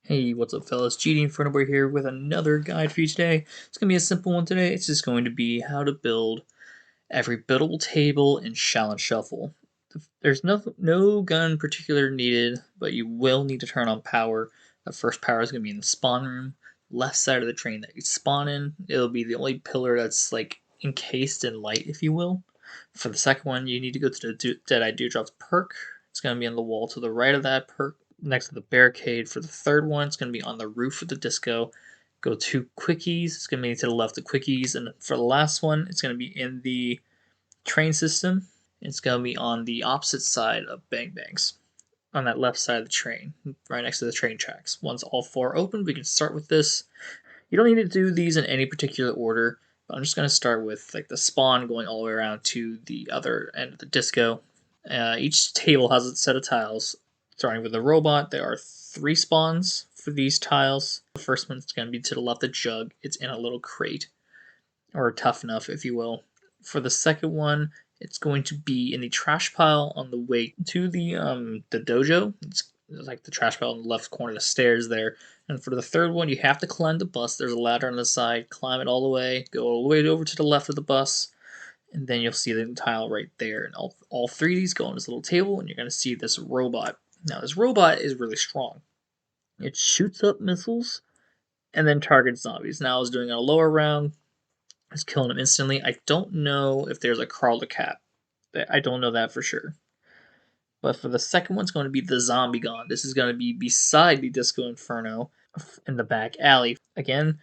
Hey, what's up fellas? GD Infernoboy here with another guide for you today. It's going to be a simple one today. It's just going to be how to build every buildable table in Shaolin Shuffle. There's no gun particular needed, but you will need to turn on power. The first power is going to be in the spawn room, left side of the train that you spawn in. It'll be the only pillar that's like encased in light, if you will. For the second one, you need to go to the Deadeye Dewdrops perk. It's going to be on the wall to the right of that perk, next to the barricade. For the third one, it's going to be on the roof of the disco. Go to quickies. It's going to be to the left of quickies. And for the last one, it's going to be in the train system. It's going to be on the opposite side of Bang Bangs, on that left side of the train, right next to the train tracks. Once all four open, we can start with this. You don't need to do these in any particular order, but I'm just going to start with like the spawn going all the way around to the other end of the disco. Each table has a set of tiles. Starting with the robot, there are 3 spawns for these tiles. The first one's going to be to the left of Jug. It's in a little crate, or tough enough, if you will. For the second one, it's going to be in the trash pile on the way to the dojo. It's like the trash pile in the left corner of the stairs there. And for the third one, you have to climb the bus. There's a ladder on the side. Climb it all the way. Go all the way over to the left of the bus. And then you'll see the tile right there. And all 3 of these go on this little table, and you're going to see this robot. Now, this robot is really strong. It shoots up missiles and then targets zombies. Now, I was doing a lower round. I was killing them instantly. I don't know if there's a crawler cap. I don't know that for sure. But for the second one, it's going to be the Zombie Gon. This is going to be beside the Disco Inferno in the back alley. Again,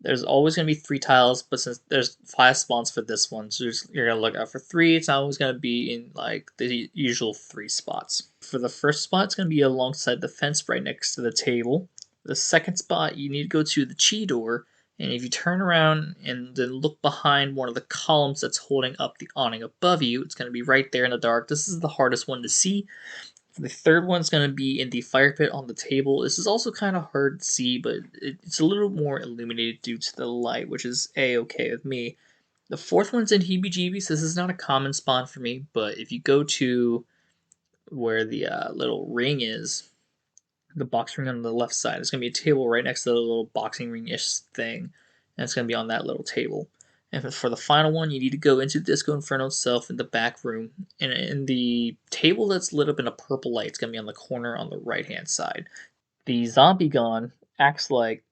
there's always going to be 3 tiles, but since there's 5 spawns for this one, so you're going to look out for 3. It's always going to be in like the usual 3 spots. For the first spot, it's going to be alongside the fence right next to the table. The second spot, you need to go to the Chi door, and if you turn around and then look behind one of the columns that's holding up the awning above you, it's going to be right there in the dark. This is the hardest one to see. The third one's going to be in the fire pit on the table. This is also kind of hard to see, but it's a little more illuminated due to the light, which is a-okay with me. The fourth one's in heebie-jeebies. This is not a common spawn for me, but if you go to where the little ring is, the box ring on the left side, there's going to be a table right next to the little boxing ring-ish thing, and it's going to be on that little table. And for the final one, you need to go into Disco Inferno itself in the back room. And in the table that's lit up in a purple light, it's going to be on the corner on the right-hand side. The Zombie Gon acts like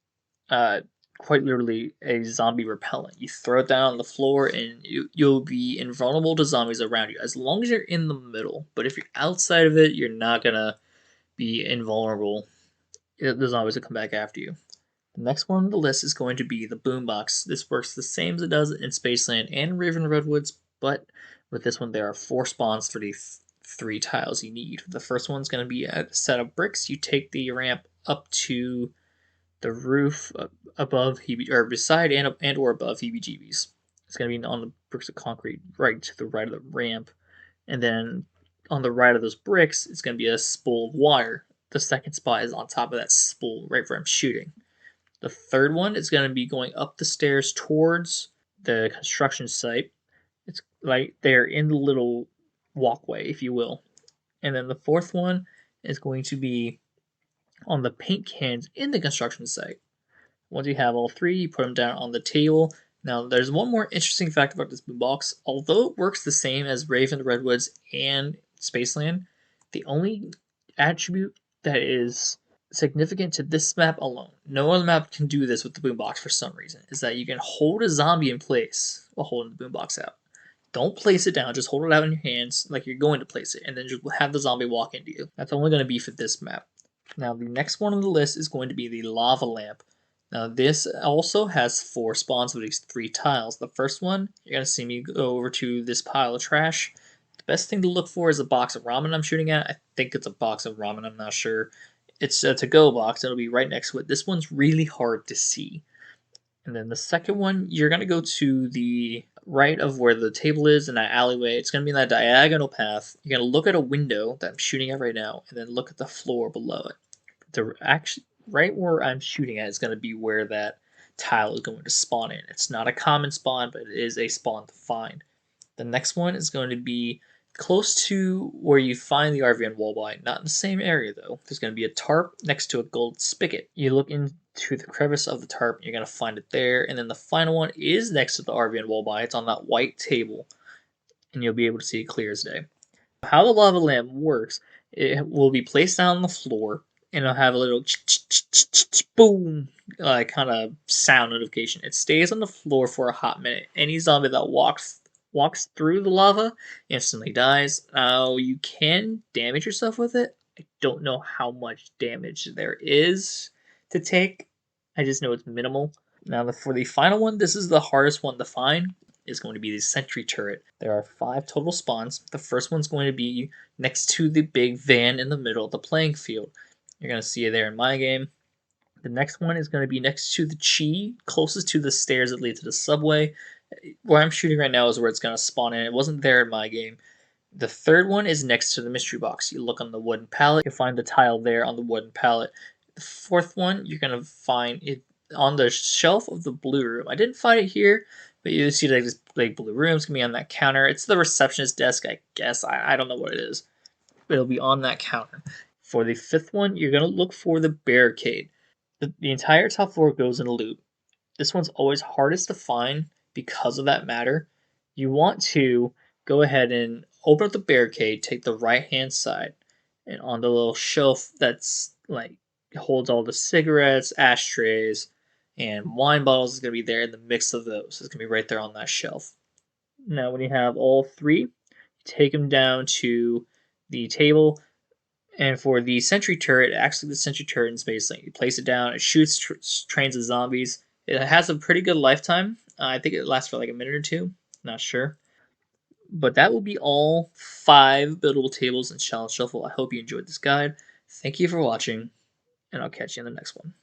quite literally a zombie repellent. You throw it down on the floor and you'll be invulnerable to zombies around you as long as you're in the middle. But if you're outside of it, you're not going to be invulnerable. The zombies will come back after you. The next one on the list is going to be the boombox. This works the same as it does in Spaceland and Raven Redwoods, but with this one there are 4 spawns for the 3 tiles you need. The first one's going to be a set of bricks. You take the ramp up to the roof above or beside and or above heebie-jeebies. It's going to be on the bricks of concrete right to the right of the ramp, and then on the right of those bricks, it's going to be a spool of wire. The second spot is on top of that spool, right where I'm shooting. The third one is going to be going up the stairs towards the construction site. It's like they're in the little walkway, if you will. And then the fourth one is going to be on the paint cans in the construction site. Once you have all 3, you put them down on the table. Now, there's one more interesting fact about this boombox. Although it works the same as Raven Redwoods and Spaceland, the only attribute that is significant to this map alone, no other map can do this with the boombox for some reason, is that you can hold a zombie in place while holding the boombox out. Don't place it down, just hold it out in your hands like you're going to place it, and then just have the zombie walk into you. That's only going to be for this map. Now, the next one on the list is going to be the lava lamp. Now, this also has 4 spawns with these 3 tiles. The first one, you're going to see me go over to this pile of trash. The best thing to look for is a box of ramen I'm shooting at. I think it's a box of ramen, I'm not sure. It's a to-go box. It'll be right next to it. This one's really hard to see. And then the second one, you're going to go to the right of where the table is in that alleyway. It's going to be in that diagonal path. You're going to look at a window that I'm shooting at right now, and then look at the floor below it. Right where I'm shooting at is going to be where that tile is going to spawn in. It's not a common spawn, but it is a spawn to find. The next one is going to be close to where you find the RV on Walleye, not in the same area though. There's going to be a tarp next to a gold spigot. You look into the crevice of the tarp, you're going to find it there, and then the final one is next to the RV on Walleye. It's on that white table, and you'll be able to see it clear as day. How the lava lamp works, it will be placed down on the floor, and it'll have a little boom, kind of sound notification. It stays on the floor for a hot minute. Any zombie that walks through the lava instantly dies. Now you can damage yourself with it. I don't know how much damage there is to take. I just know it's minimal. Now for the final one, this is the hardest one to find. Is going to be the sentry turret. There are 5 total spawns. The first one's going to be next to the big van in the middle of the playing field. You're going to see it there in my game. The next one is going to be next to the Chi, closest to the stairs that lead to the subway. Where I'm shooting right now is where it's going to spawn in. It wasn't there in my game. The third one is next to the mystery box. You look on the wooden pallet, you'll find the tile there on the wooden pallet. The fourth one, you're going to find it on the shelf of the blue room. I didn't find it here, but you see like this big blue room. It's going to be on that counter. It's the receptionist desk, I guess. I don't know what it is, but it'll be on that counter. For the fifth one, you're going to look for the barricade. The entire top floor goes in a loop. This one's always hardest to find because of that matter. You want to go ahead and open up the barricade, take the right hand side, and on the little shelf that's like holds all the cigarettes, ashtrays, and wine bottles is going to be there in the mix of those. It's going to be right there on that shelf. Now, when you have all 3, you take them down to the table. And for the sentry turret, actually the sentry turret in Space Link, you place it down, it shoots trains of zombies. It has a pretty good lifetime. I think it lasts for like a minute or two. Not sure. But that will be all 5 buildable tables in Shaolin Shuffle. I hope you enjoyed this guide. Thank you for watching, and I'll catch you in the next one.